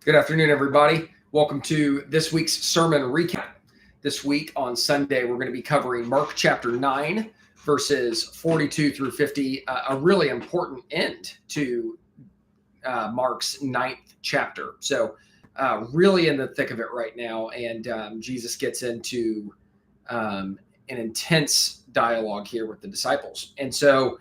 Good afternoon, everybody. Welcome to this week's sermon recap. This week on Sunday, we're going to be covering Mark chapter 9, verses 42 through 50, a really important end to Mark's ninth chapter. So, really in the thick of it right now. And Jesus gets into an intense dialogue here with the disciples. And so,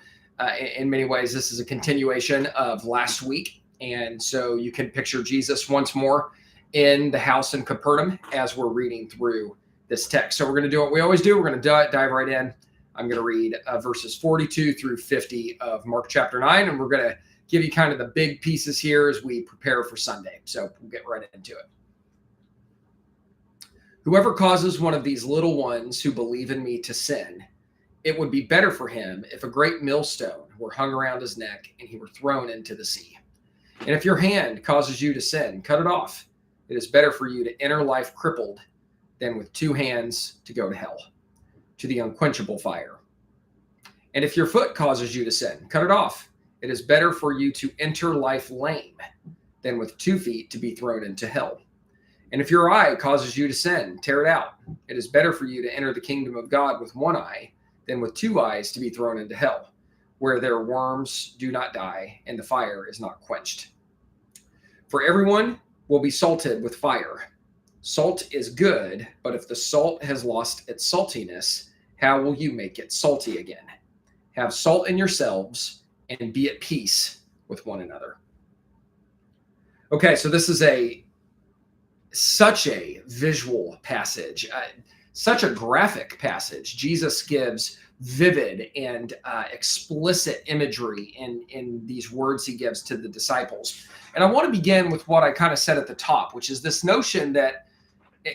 in many ways, this is a continuation of last week. And so you can picture Jesus once more in the house in Capernaum as we're reading through this text. So we're going to do what we always do. We're going to dive right in. I'm going to read verses 42 through 50 of Mark chapter 9, and we're going to give you kind of the big pieces here as we prepare for Sunday. So we'll get right into it. Whoever causes one of these little ones who believe in me to sin, it would be better for him if a great millstone were hung around his neck and he were thrown into the sea. And if your hand causes you to sin, cut it off. It is better for you to enter life crippled than with two hands to go to hell, to the unquenchable fire. And if your foot causes you to sin, cut it off. It is better for you to enter life lame than with 2 feet to be thrown into hell. And if your eye causes you to sin, tear it out. It is better for you to enter the kingdom of God with one eye than with 2 eyes to be thrown into hell, where their worms do not die and the fire is not quenched. For everyone will be salted with fire. Salt is good, but if the salt has lost its saltiness, how will you make it salty again? Have salt in yourselves and be at peace with one another. Okay, so this is such a visual passage, such a graphic passage. Jesus gives vivid and explicit imagery in these words he gives to the disciples. And I want to begin with what I kind of said at the top, which is this notion that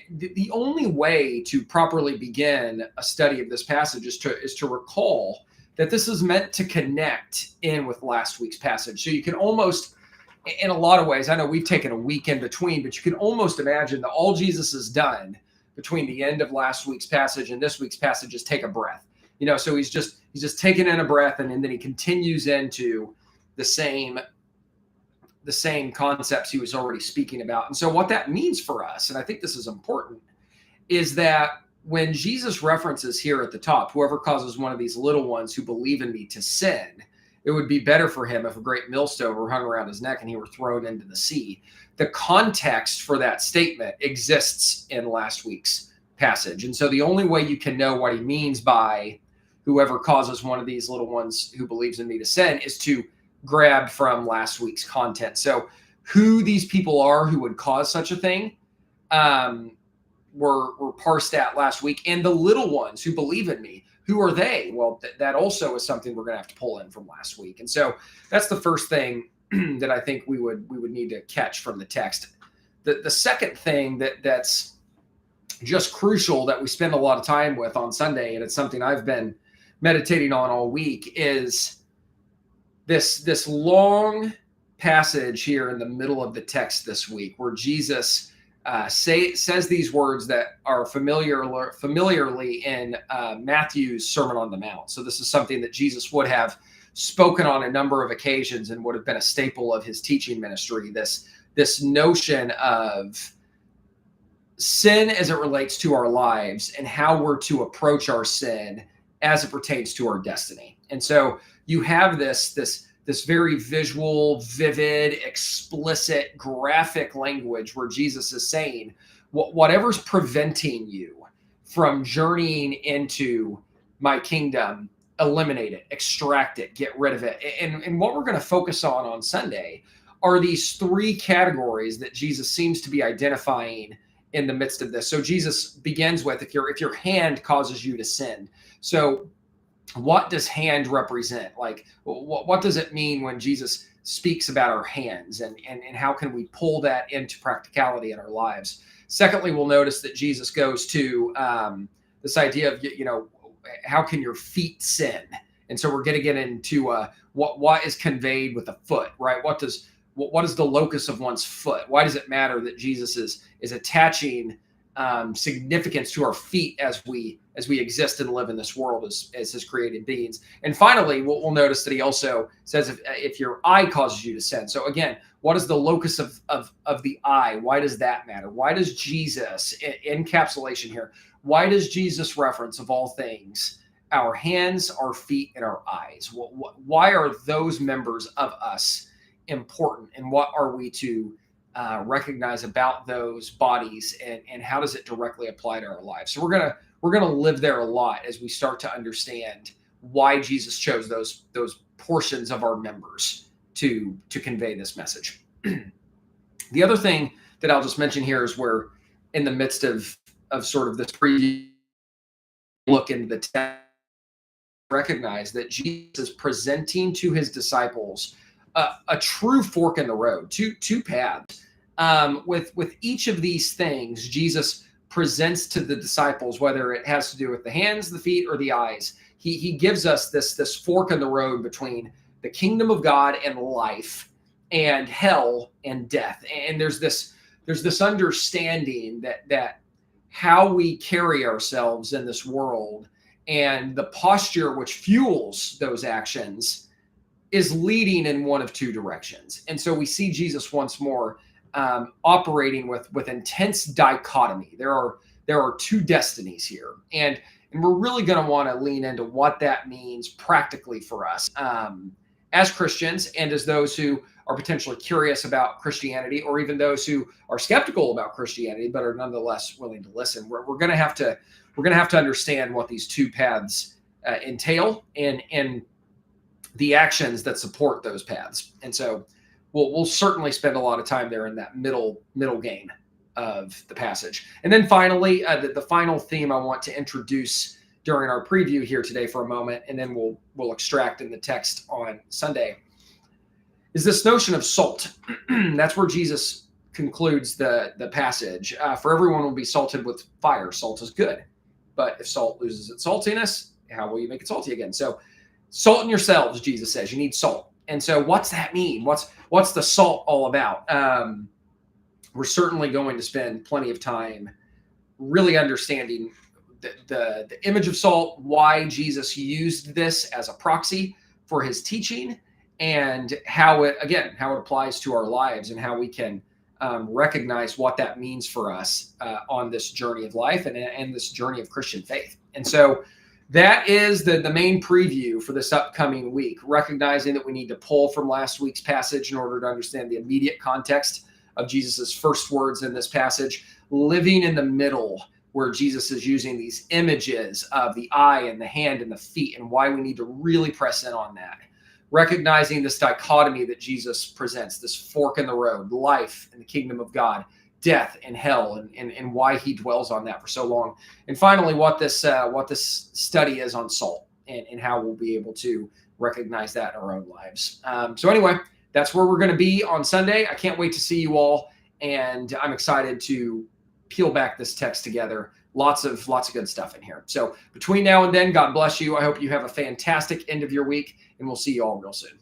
the only way to properly begin a study of this passage is to recall that this is meant to connect in with last week's passage. So you can almost, in a lot of ways, I know we've taken a week in between, but you can almost imagine that all Jesus has done between the end of last week's passage and this week's passage is take a breath. So he's just taking in a breath, and then he continues into the same concepts he was already speaking about. And so what that means for us, and I think this is important, is that when Jesus references here at the top, whoever causes one of these little ones who believe in me to sin, it would be better for him if a great millstone were hung around his neck and he were thrown into the sea. The context for that statement exists in last week's passage. And so the only way you can know what he means by whoever causes one of these little ones who believes in me to sin is to grab from last week's content. So who these people are who would cause such a thing were parsed out last week. And the little ones who believe in me, who are they? Well, that also is something we're going to have to pull in from last week. And so that's the first thing that I think we would need to catch from the text. The second thing that's just crucial that we spend a lot of time with on Sunday, and it's something I've been meditating on all week, is this long passage here in the middle of the text this week where Jesus says these words that are familiarly in Matthew's Sermon on the Mount. So this is something that Jesus would have spoken on a number of occasions and would have been a staple of his teaching ministry. This notion of sin as it relates to our lives and how we're to approach our sin as it pertains to our destiny. And so you have this very visual, vivid, explicit, graphic language where Jesus is saying, whatever's preventing you from journeying into my kingdom, eliminate it, extract it, get rid of it. And what we're going to focus on Sunday are these 3 categories that Jesus seems to be identifying in the midst of this. So Jesus begins with, if your hand causes you to sin. So what does hand represent? Like, what does it mean when Jesus speaks about our hands, and how can we pull that into practicality in our lives? Secondly, we'll notice that Jesus goes to this idea of, how can your feet sin? And so we're going to get into what is conveyed with a foot, right? What is the locus of one's foot? Why does it matter that Jesus is attaching significance to our feet as we exist and live in this world as his created beings. And finally, we'll notice that he also says if your eye causes you to sin. So again, what is the locus of the eye? Why does that matter? Why does Jesus, encapsulation here, why does Jesus reference, of all things, our hands, our feet, and our eyes? Why are those members of us important, and what are we to recognize about those bodies, and how does it directly apply to our lives? So we're gonna live there a lot as we start to understand why Jesus chose those portions of our members to convey this message. The other thing that I'll just mention here is we're in the midst of sort of this preview look into the text, recognize that Jesus is presenting to his disciples a true fork in the road, two paths. With each of these things, Jesus presents to the disciples, whether it has to do with the hands, the feet, or the eyes. He gives us this fork in the road between the kingdom of God and life, and hell and death. And there's this understanding that how we carry ourselves in this world and the posture which fuels those actions is leading in one of two directions. And so we see Jesus once more operating with intense dichotomy. There are two destinies here, and we're really going to want to lean into what that means practically for us as Christians, and as those who are potentially curious about Christianity, or even those who are skeptical about Christianity but are nonetheless willing to listen. We're going to have to understand what these two paths entail, and the actions that support those paths. And so we'll certainly spend a lot of time there in that middle game of the passage. And then finally, the final theme I want to introduce during our preview here today for a moment, and then we'll extract in the text on Sunday, is this notion of salt. That's where Jesus concludes the passage. For everyone will be salted with fire. Salt is good. But if salt loses its saltiness, how will you make it salty again? So salt in yourselves, Jesus says. You need salt. And so what's that mean? What's the salt all about? We're certainly going to spend plenty of time really understanding the image of salt, why Jesus used this as a proxy for his teaching, and how it applies to our lives, and how we can recognize what that means for us on this journey of life and this journey of Christian faith. And so that is the main preview for this upcoming week, recognizing that we need to pull from last week's passage in order to understand the immediate context of Jesus's first words in this passage, living in the middle where Jesus is using these images of the eye and the hand and the feet, and why we need to really press in on that. Recognizing this dichotomy that Jesus presents, this fork in the road, life and the kingdom of God, death and hell, and why he dwells on that for so long. And finally, what this study is on salt, and how we'll be able to recognize that in our own lives. So anyway, that's where we're going to be on Sunday. I can't wait to see you all, and I'm excited to peel back this text together. Lots of good stuff in here. So between now and then, God bless you. I hope you have a fantastic end of your week, and we'll see you all real soon.